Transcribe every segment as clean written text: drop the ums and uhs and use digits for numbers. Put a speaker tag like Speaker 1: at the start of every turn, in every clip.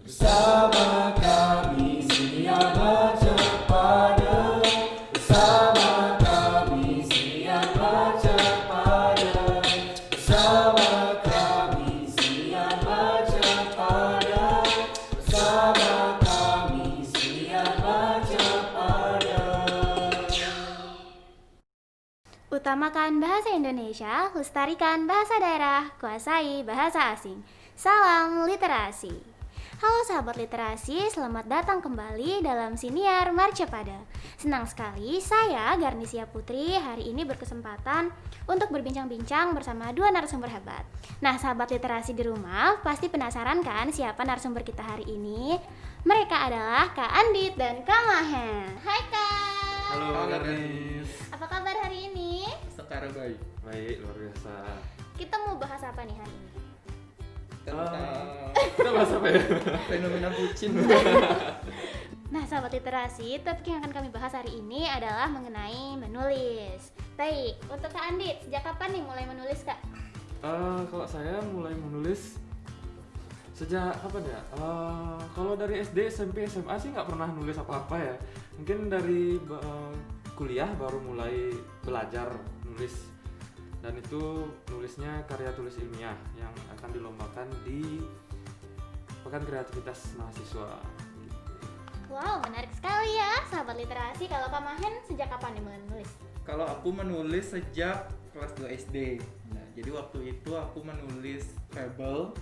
Speaker 1: Bersama kami siap baca pada. Bersama kami siap baca pada. Bersama kami siap baca pada. Bersama kami siap baca pada.
Speaker 2: Utamakan bahasa Indonesia, lestarikan bahasa daerah, kuasai bahasa asing. Salam literasi. Halo sahabat literasi, selamat datang kembali dalam Siniar Marcepada. Senang sekali saya Garnisia Putri hari ini berkesempatan untuk berbincang-bincang bersama dua narasumber hebat. Nah, sahabat literasi di rumah pasti penasaran kan siapa narasumber kita hari ini? Mereka adalah Kak Andit dan Kak Mahen. Hai Kak.
Speaker 3: Halo Garnis.
Speaker 2: Apa kabar hari ini?
Speaker 3: Sekarang baik. Baik, luar biasa.
Speaker 2: Kita mau bahas apa nih hari ini?
Speaker 3: Kita bahas apa ya?
Speaker 4: Fenomena bucin.
Speaker 2: Nah, sahabat literasi, topik yang akan kami bahas hari ini adalah mengenai menulis. Baik, untuk Kak Andit, sejak kapan nih mulai menulis, Kak?
Speaker 3: Kalau saya mulai menulis sejak kapan ya? Kalau dari SD, SMP, SMA sih nggak pernah nulis apa-apa ya. Mungkin dari kuliah baru mulai belajar nulis. Dan itu nulisnya karya tulis ilmiah yang akan dilombakan di Pekan Kreativitas Mahasiswa.
Speaker 2: Wow, menarik sekali ya, sahabat literasi. Kalau Kak Mahen, sejak kapan nih mulai menulis?
Speaker 4: Kalau aku menulis sejak kelas 2 SD. Nah, jadi waktu itu aku menulis fable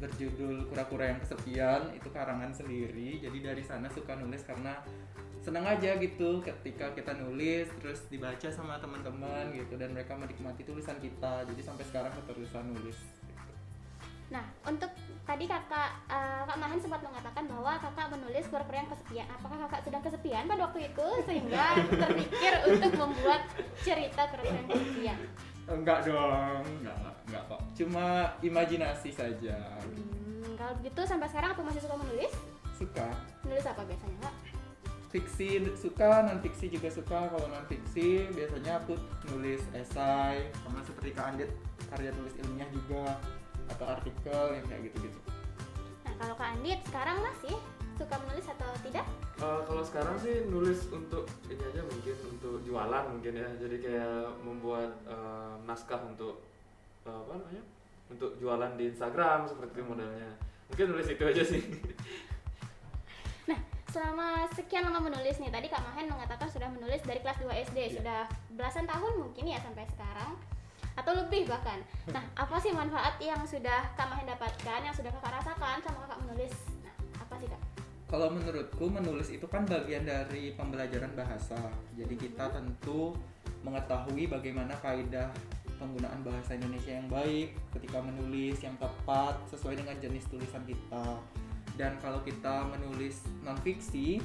Speaker 4: berjudul Kura-kura yang Kesepian, itu karangan sendiri. Jadi dari sana suka nulis karena senang aja gitu ketika kita nulis terus dibaca sama teman-teman gitu dan mereka menikmati tulisan kita. Jadi sampai sekarang keterusan nulis gitu.
Speaker 2: Nah, untuk tadi Kak Mahen sempat mengatakan bahwa Kakak menulis Kura-kura yang Kesepian. Apakah Kakak sedang kesepian pada waktu itu sehingga terpikir untuk membuat cerita Kura-kura yang Kesepian?
Speaker 4: Enggak dong, enggak kok. Cuma imajinasi saja.
Speaker 2: Kalau begitu sampai sekarang aku masih suka menulis.
Speaker 4: Suka.
Speaker 2: Menulis apa biasanya, Kak?
Speaker 4: Fiksi suka, non fiksi juga suka. Kalau non fiksi biasanya aku nulis esai, sama seperti Kak Andit karya tulis ilmiah juga, atau artikel yang kayak gitu-gitu.
Speaker 2: Nah, kalau Kak Andit sekarang masih suka menulis atau tidak?
Speaker 3: Kalau sekarang sih nulis untuk ini aja, mungkin untuk jualan mungkin ya. Jadi kayak membuat naskah untuk apa namanya? Untuk jualan di Instagram seperti itu modelnya. Mungkin nulis itu aja sih.
Speaker 2: Nah, selama sekian lama menulis nih, tadi Kak Mahen mengatakan sudah menulis dari kelas 2 SD, sudah belasan tahun mungkin ya sampai sekarang atau lebih bahkan. Nah, apa sih manfaat yang sudah Kak Mahen dapatkan, yang sudah Kakak rasakan sama Kakak menulis? Nah, apa sih Kak?
Speaker 4: Kalau menurutku menulis itu kan bagian dari pembelajaran bahasa. Jadi kita tentu mengetahui bagaimana kaidah penggunaan bahasa Indonesia yang baik ketika menulis yang tepat sesuai dengan jenis tulisan kita. Dan kalau kita menulis non-fiksi,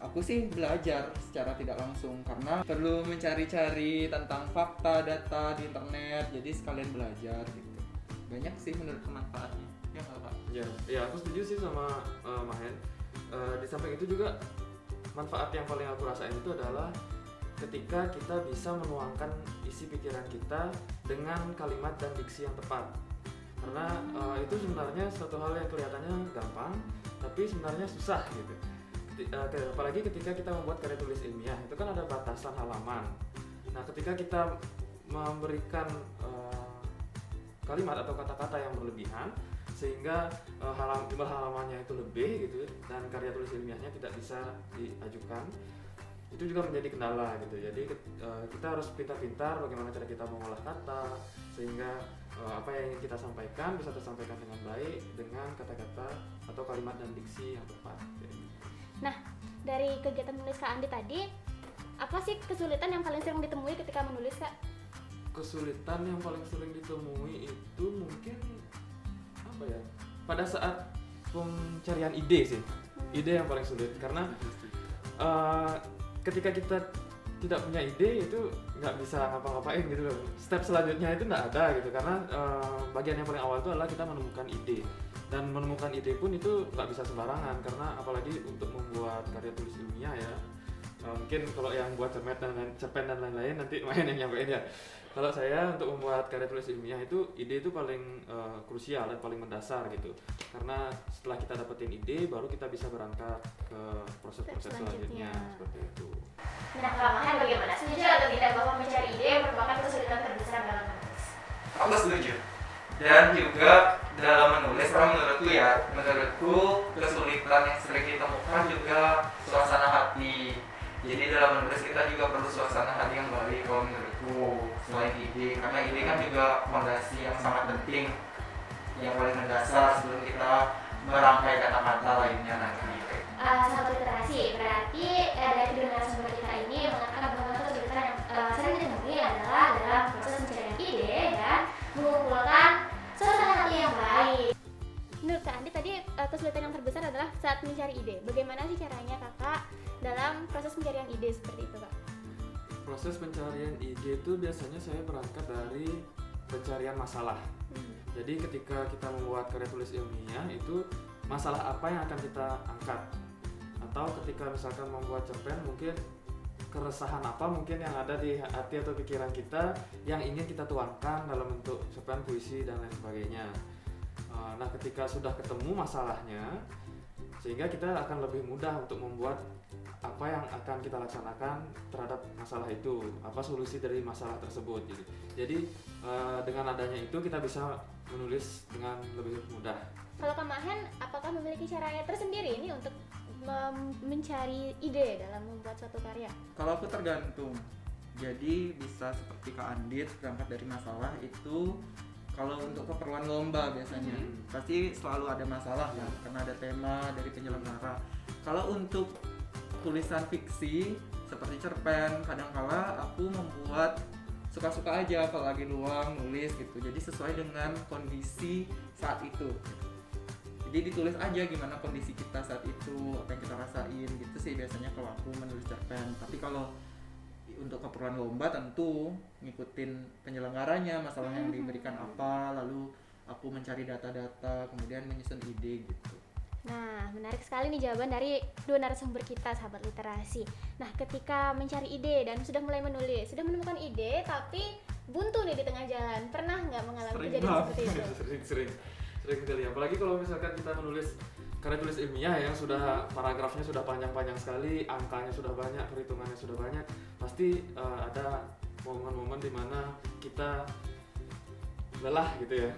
Speaker 4: aku sih belajar secara tidak langsung karena perlu mencari-cari tentang fakta, data di internet, jadi sekalian belajar gitu. Banyak sih menurut manfaatnya. Ya nggak Pak?
Speaker 3: Ya aku setuju sih sama Mahen. Di samping itu juga manfaat yang paling aku rasain itu adalah ketika kita bisa menuangkan isi pikiran kita dengan kalimat dan diksi yang tepat. Karena itu sebenarnya suatu hal yang kelihatannya gampang, tapi sebenarnya susah gitu. Apalagi ketika kita membuat karya tulis ilmiah, itu kan ada batasan halaman. Nah, ketika kita memberikan kalimat atau kata-kata yang berlebihan, sehingga jumlah halamannya itu lebih gitu, dan karya tulis ilmiahnya tidak bisa diajukan, itu juga menjadi kendala gitu. Jadi kita harus pintar-pintar bagaimana cara kita mengolah kata sehingga apa yang ingin kita sampaikan bisa tersampaikan dengan baik dengan kata-kata atau kalimat dan diksi yang tepat.
Speaker 2: Nah, dari kegiatan menulis Kak Andi tadi, apa sih kesulitan yang paling sering ditemui ketika menulis, Kak?
Speaker 3: Kesulitan yang paling sering ditemui itu mungkin apa ya? Pada saat pencarian ide sih. Ide yang paling sulit karena ketika kita tidak punya ide itu nggak bisa ngapa-ngapain gitu loh. Step selanjutnya itu nggak ada gitu karena bagian yang paling awal itu adalah kita menemukan ide, dan menemukan ide pun itu nggak bisa sembarangan karena apalagi untuk membuat karya tulis ilmiah ya, Mungkin kalau yang buat cerpen dan lain-lain nanti main yang nyampein ya. Kalau saya untuk membuat karya tulis ilmiah itu ide itu paling krusial dan paling mendasar gitu. Karena setelah kita dapetin ide baru kita bisa berangkat ke proses-proses selanjutnya seperti itu.
Speaker 2: Nah, Kak Mahen bagaimana? Setuju atau tidak bahwa mencari ide merupakan kesulitan terbesar dalam menulis?
Speaker 4: Aku setuju. Dan juga dalam menulis, menurutku kesulitan yang sering ditemukan juga suasana hati. Jadi dalam menulis kita juga perlu suasana hati yang baik kalau menurutku, selain ide, karena ide kan juga fondasi yang sangat penting, yang paling mendasar sebelum kita merangkai kata-kata lainnya nanti.
Speaker 2: Sahabat literasi, berarti dari kedua narasumber kita ini mengatakan bahwa kesulitan yang sering ditemui adalah dalam proses pencarian ide dan mengumpulkan suasana hati yang baik. Menurut Kak Andi tadi kesulitan yang terbesar adalah saat mencari ide. Bagaimana sih caranya Kakak dalam proses pencarian ide seperti itu, Kak?
Speaker 3: Proses pencarian ide itu biasanya saya berangkat dari pencarian masalah. Jadi ketika kita membuat karya tulis ilmiah itu masalah apa yang akan kita angkat, atau ketika misalkan membuat cerpen mungkin keresahan apa mungkin yang ada di hati atau pikiran kita yang ingin kita tuangkan dalam bentuk cerpen, puisi dan lain sebagainya. Nah ketika sudah ketemu masalahnya sehingga kita akan lebih mudah untuk membuat apa yang akan kita laksanakan terhadap masalah itu, apa solusi dari masalah tersebut gitu. Jadi dengan adanya itu kita bisa menulis dengan lebih mudah.
Speaker 2: Kalau Kak Mahen, apakah memiliki caranya tersendiri ini untuk mencari ide dalam membuat suatu karya?
Speaker 4: Kalau aku tergantung. Jadi bisa seperti Kak Andit berangkat dari masalah itu. Kalau untuk keperluan lomba biasanya pasti selalu ada masalah kan, karena ada tema dari penyelenggara. Kalau untuk tulisan fiksi seperti cerpen, kadangkala aku membuat suka-suka aja kalau lagi luang nulis gitu. Jadi sesuai dengan kondisi saat itu. Jadi ditulis aja gimana kondisi kita saat itu, apa yang kita rasain gitu sih biasanya kalau aku menulis cerpen. Tapi kalau untuk keperluan lomba tentu ngikutin penyelenggaranya, masalah yang diberikan apa, lalu aku mencari data-data, kemudian menyusun ide gitu.
Speaker 2: Nah, menarik sekali nih jawaban dari dua narasumber kita, sahabat literasi. Nah, ketika mencari ide dan sudah mulai menulis, sudah menemukan ide tapi buntu nih di tengah jalan, pernah nggak mengalami kejadian seperti itu?
Speaker 3: Sering sekali, apalagi kalau misalkan kita menulis karya tulis ilmiah yang sudah paragrafnya sudah panjang-panjang sekali, angkanya sudah banyak, perhitungannya sudah banyak, pasti ada momen-momen di mana kita lelah gitu ya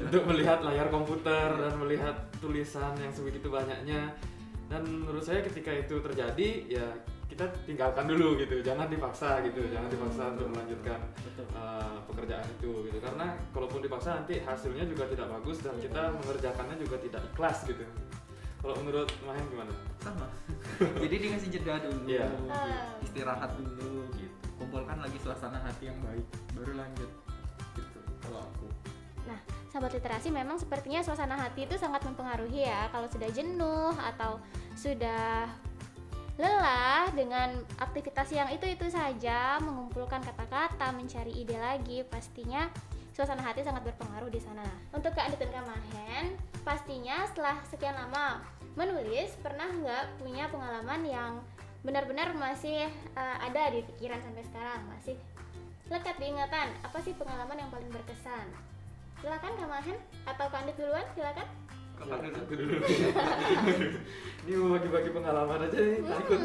Speaker 3: untuk melihat layar komputer dan melihat tulisan yang sebegitu banyaknya. Dan menurut saya ketika itu terjadi ya kita tinggalkan dulu gitu, jangan dipaksa gitu, jangan dipaksa untuk melanjutkan pekerjaan itu gitu, karena kalaupun dipaksa nanti hasilnya juga tidak bagus dan kita mengerjakannya juga tidak ikhlas gitu. Kalau menurut Mahen gimana?
Speaker 4: Sama. Jadi dikasih jeda dulu, istirahat dulu gitu, kumpulkan lagi suasana hati yang baik, baru lanjut gitu kalau aku.
Speaker 2: Nah, sahabat literasi, memang sepertinya suasana hati itu sangat mempengaruhi ya. Kalau sudah jenuh atau sudah lelah dengan aktivitas yang itu-itu saja, mengumpulkan kata-kata, mencari ide lagi, pastinya suasana hati sangat berpengaruh di sana. Untuk Kak Andit dan Kak Mahen, pastinya setelah sekian lama menulis, pernah nggak punya pengalaman yang benar-benar masih ada di pikiran sampai sekarang, masih lekat di ingatan? Apa sih pengalaman yang paling berkesan? Silakan Kak Mahen atau Kak Andit duluan, silakan.
Speaker 3: Aku dulu. Ini mau bagi-bagi pengalaman aja nih, takut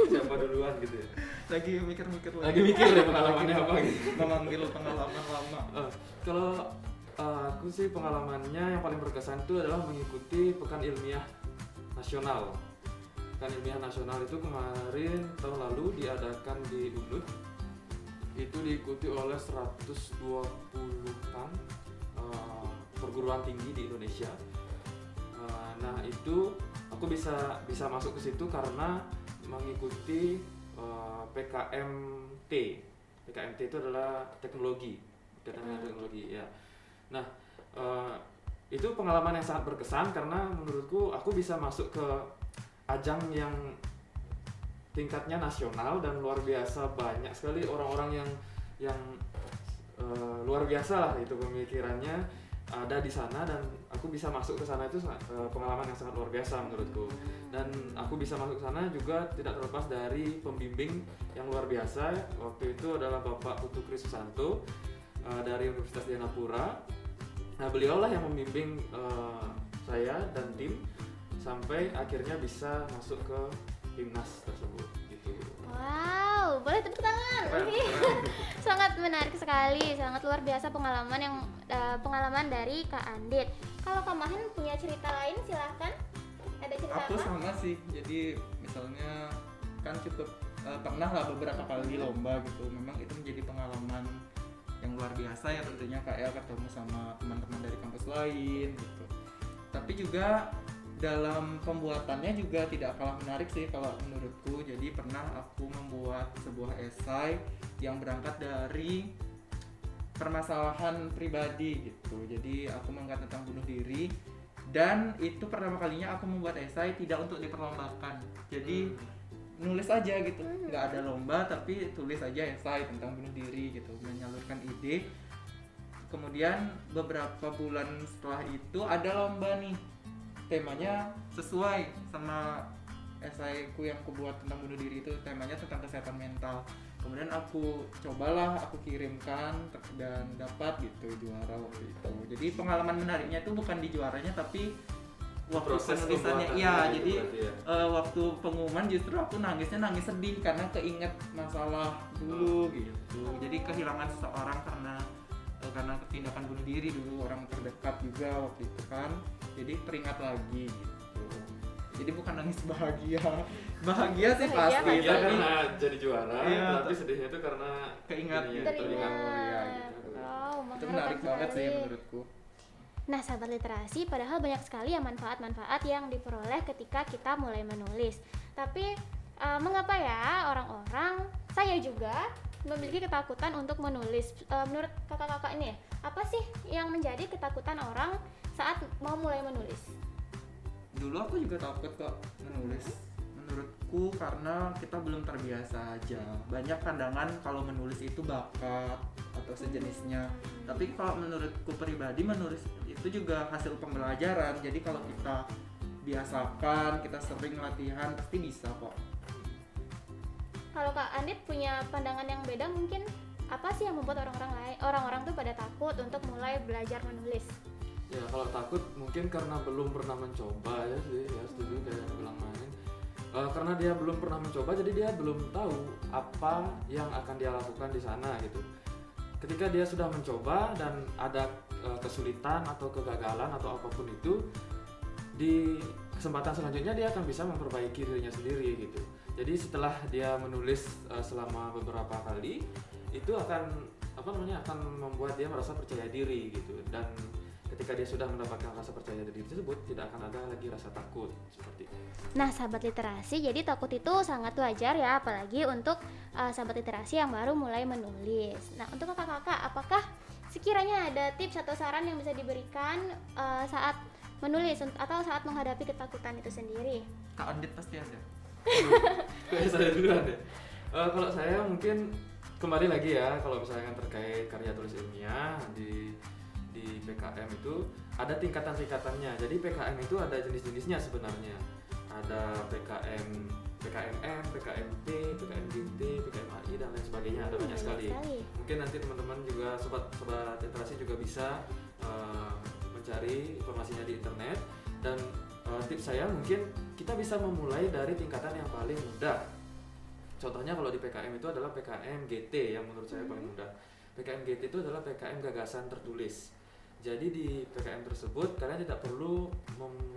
Speaker 3: siapa duluan gitu ya.
Speaker 4: Lagi mikir-mikir
Speaker 3: Lagi mikir ya pengalamannya apa gitu.
Speaker 4: Memanggil pengalaman lama.
Speaker 3: Kalau aku sih pengalamannya yang paling berkesan itu adalah mengikuti Pekan Ilmiah Nasional. Pekan Ilmiah Nasional itu kemarin tahun lalu diadakan di UNUD. Itu diikuti oleh 120-an perguruan tinggi di Indonesia. Nah itu aku bisa masuk ke situ karena mengikuti PKMT. PKMT itu adalah teknologi ya. Nah itu pengalaman yang sangat berkesan karena menurutku aku bisa masuk ke ajang yang tingkatnya nasional dan luar biasa, banyak sekali orang-orang yang luar biasa lah itu pemikirannya ada di sana, dan aku bisa masuk ke sana itu pengalaman yang sangat luar biasa menurutku. Dan aku bisa masuk ke sana juga tidak terlepas dari pembimbing yang luar biasa. Waktu itu adalah Bapak Putu Krisanto dari Universitas Dianapura. Nah, beliaulah yang membimbing saya dan tim sampai akhirnya bisa masuk ke timnas tersebut gitu.
Speaker 2: Wow, boleh tepuk tangan. Sangat menarik sekali, sangat luar biasa pengalaman dari Kak Andit. Kalau Kak Mahen punya cerita lain silahkan. Ada cerita
Speaker 4: Aku
Speaker 2: apa?
Speaker 4: sama sih, jadi misalnya kan cukup pernah lah beberapa kali lomba gitu. Memang itu menjadi pengalaman yang luar biasa ya tentunya kayak ketemu sama teman-teman dari kampus lain gitu. Tapi juga dalam pembuatannya juga tidak kalah menarik sih kalau menurutku. Jadi pernah aku membuat sebuah esai yang berangkat dari permasalahan pribadi gitu. Jadi aku mengangkat tentang bunuh diri, dan itu pertama kalinya aku membuat esai tidak untuk diperlombakan. Jadi nulis aja gitu, nggak ada lomba tapi tulis aja esai tentang bunuh diri gitu, menyalurkan ide. Kemudian beberapa bulan setelah itu ada lomba nih, temanya sesuai sama esaiku yang aku buat tentang bunuh diri, itu temanya tentang kesehatan mental. Kemudian aku cobalah, aku kirimkan dan dapat gitu juara waktu itu. Jadi pengalaman menariknya itu bukan di juaranya tapi waktu
Speaker 3: Proses
Speaker 4: penulisannya.
Speaker 3: pembuatannya
Speaker 4: Iya,
Speaker 3: gitu
Speaker 4: jadi
Speaker 3: berarti ya.
Speaker 4: waktu pengumuman justru aku nangis sedih karena keinget masalah dulu gitu. Jadi kehilangan seseorang karena tindakan bunuh diri dulu, orang terdekat juga waktu itu kan. Jadi teringat lagi gitu. Jadi bukan nangis bahagia. Bahagia sih
Speaker 2: Bahagia
Speaker 4: pasti,
Speaker 3: Iya,
Speaker 4: tapi
Speaker 3: karena jadi juara,
Speaker 4: Iya,
Speaker 3: tapi sedihnya itu karena
Speaker 4: keingat
Speaker 3: ininya,
Speaker 4: gitu.
Speaker 3: teringat.
Speaker 4: Iya,
Speaker 2: Teringat.
Speaker 4: gitu.
Speaker 2: Wow,
Speaker 4: Itu
Speaker 2: mengharukan
Speaker 4: menarik banget sih
Speaker 2: sekali.
Speaker 4: menurutku.
Speaker 2: Nah, sahabat literasi, padahal banyak sekali ya manfaat-manfaat yang diperoleh ketika kita mulai menulis. Tapi mengapa ya orang-orang, saya juga memiliki ketakutan untuk menulis? Menurut kakak-kakak ini ya, apa sih yang menjadi ketakutan orang saat mau mulai menulis?
Speaker 4: Dulu aku juga takut kok menulis. Menurutku karena kita belum terbiasa aja. Banyak pandangan kalau menulis itu bakat atau sejenisnya. Tapi kalau menurutku pribadi, menulis itu juga hasil pembelajaran. Jadi kalau kita biasakan, kita sering latihan, pasti bisa kok.
Speaker 2: Kalau Kak Andit punya pandangan yang beda, mungkin apa sih yang membuat orang-orang tuh pada takut untuk mulai belajar menulis?
Speaker 3: Ya, kalau takut mungkin karena belum pernah mencoba ya sih, ya setuju kayak yang bilang Main. Karena dia belum pernah mencoba, jadi dia belum tahu apa yang akan dia lakukan di sana gitu. Ketika dia sudah mencoba dan ada kesulitan atau kegagalan atau apapun itu, di kesempatan selanjutnya dia akan bisa memperbaiki dirinya sendiri gitu. Jadi setelah dia menulis selama beberapa kali, itu akan akan membuat dia merasa percaya diri gitu. Dan ketika dia sudah mendapatkan rasa percaya diri tersebut, tidak akan ada lagi rasa takut seperti itu.
Speaker 2: Nah, sahabat literasi, jadi takut itu sangat wajar ya, apalagi untuk sahabat literasi yang baru mulai menulis. Nah, untuk kakak-kakak, apakah sekiranya ada tips atau saran yang bisa diberikan saat menulis atau saat menghadapi ketakutan itu sendiri?
Speaker 4: Kak Andit pasti ada.
Speaker 3: Kayak saya duluan deh. Kalau saya mungkin kembali lagi ya, kalau misalkan terkait karya tulis ilmiah di PKM itu ada tingkatan-tingkatannya. Jadi PKM itu ada jenis-jenisnya sebenarnya. Ada PKMM, PKMP, PKMGT, PKMAI dan lain sebagainya. Ada banyak sekali. Mungkin nanti teman-teman juga sobat literasi juga bisa mencari informasinya di internet. Dan tips saya mungkin kita bisa memulai dari tingkatan yang paling mudah. Contohnya kalau di PKM itu adalah PKM GT yang menurut saya paling mudah. PKM GT itu adalah PKM gagasan tertulis. Jadi di PKM tersebut kalian tidak perlu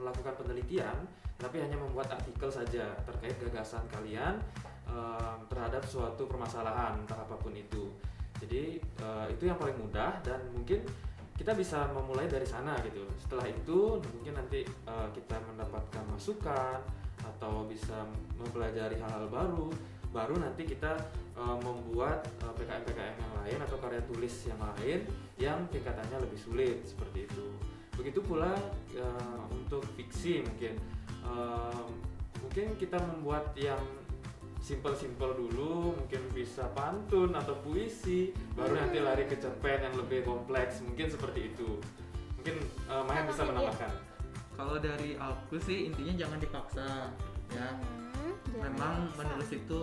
Speaker 3: melakukan penelitian, tapi hanya membuat artikel saja terkait gagasan kalian terhadap suatu permasalahan entah apapun itu. Jadi itu yang paling mudah dan mungkin kita bisa memulai dari sana gitu. Setelah itu mungkin nanti kita mendapatkan masukan atau bisa mempelajari hal-hal baru nanti kita membuat PKM-PKM yang lain atau karya tulis yang lain yang tingkatannya lebih sulit seperti itu. Begitu pula untuk fiksi mungkin kita membuat yang simpel-simpel dulu, mungkin bisa pantun atau puisi, baru nanti lari ke cerpen yang lebih kompleks, mungkin seperti itu. Mungkin Mahen bisa menambahkan.
Speaker 4: Kalau dari aku sih intinya jangan dipaksa ya.
Speaker 2: Jangan
Speaker 4: Memang
Speaker 2: dipaksa.
Speaker 4: menulis itu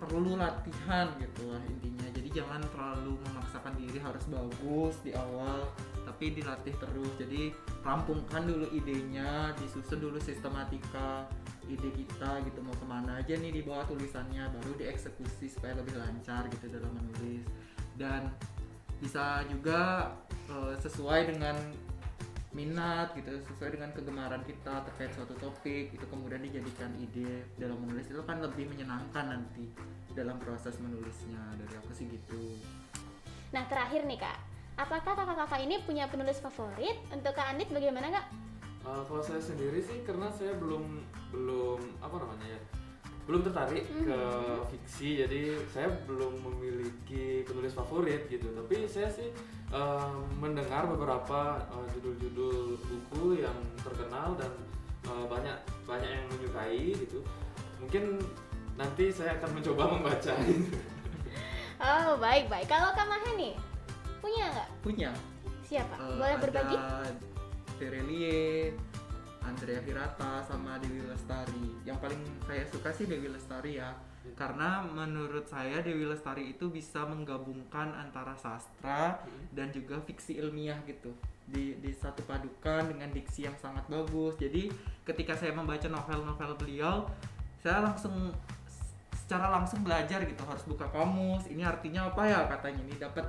Speaker 4: perlu latihan gitu lah intinya. Jadi jangan terlalu memaksakan diri harus bagus di awal, tapi dilatih terus. Jadi rampungkan dulu idenya, disusun dulu sistematika ide kita gitu, mau kemana aja nih di bawah tulisannya, baru dieksekusi supaya lebih lancar gitu dalam menulis. Dan bisa juga sesuai dengan minat gitu, sesuai dengan kegemaran kita terkait suatu topik itu, kemudian dijadikan ide dalam menulis. Itu kan lebih menyenangkan nanti dalam proses menulisnya. Dari aku sih gitu.
Speaker 2: Nah terakhir nih Kak, apakah kakak-kakak ini punya penulis favorit? Untuk Kak Andit bagaimana Kak?
Speaker 3: Kalau saya sendiri sih karena saya belum apa namanya ya, belum tertarik ke fiksi, jadi saya belum memiliki penulis favorit gitu. Tapi saya sih mendengar beberapa judul-judul buku yang terkenal dan banyak yang menyukai gitu. Mungkin nanti saya akan mencoba membaca.
Speaker 2: Oh baik. Kalau Kak Mahen nih, punya nggak?
Speaker 4: Punya.
Speaker 2: Siapa? Boleh berbagi?
Speaker 4: Ada Terelie, Andrea Hirata, sama Dewi Lestari. Yang paling saya suka sih Dewi Lestari ya, karena menurut saya Dewi Lestari itu bisa menggabungkan antara sastra dan juga fiksi ilmiah gitu di satu padukan dengan diksi yang sangat bagus. Jadi ketika saya membaca novel-novel beliau, saya secara langsung belajar gitu, harus buka kamus, ini artinya apa ya katanya, ini dapat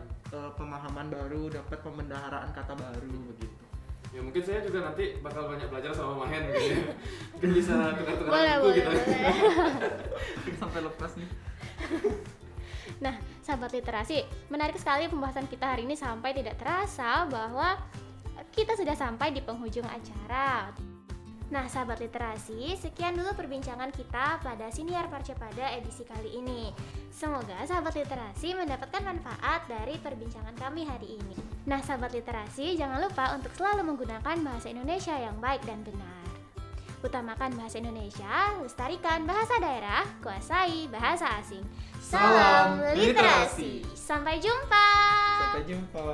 Speaker 4: pemahaman baru, dapat pembendaharaan kata baru begitu.
Speaker 3: Ya mungkin saya juga nanti bakal banyak belajar sama Mahen gitu ya. Mungkin bisa tukar-tukar
Speaker 2: Boleh.
Speaker 3: buku gitu.
Speaker 4: Sampai lepas nih.
Speaker 2: Nah, sahabat literasi, menarik sekali pembahasan kita hari ini sampai tidak terasa bahwa kita sudah sampai di penghujung acara. Nah, sahabat literasi, sekian dulu perbincangan kita pada Siniar Parcepada edisi kali ini. Semoga sahabat literasi mendapatkan manfaat dari perbincangan kami hari ini. Nah, sahabat literasi, jangan lupa untuk selalu menggunakan bahasa Indonesia yang baik dan benar. Utamakan bahasa Indonesia, lestarikan bahasa daerah, kuasai bahasa asing.
Speaker 4: Salam
Speaker 2: Salam literasi. Sampai jumpa.
Speaker 4: Sampai jumpa.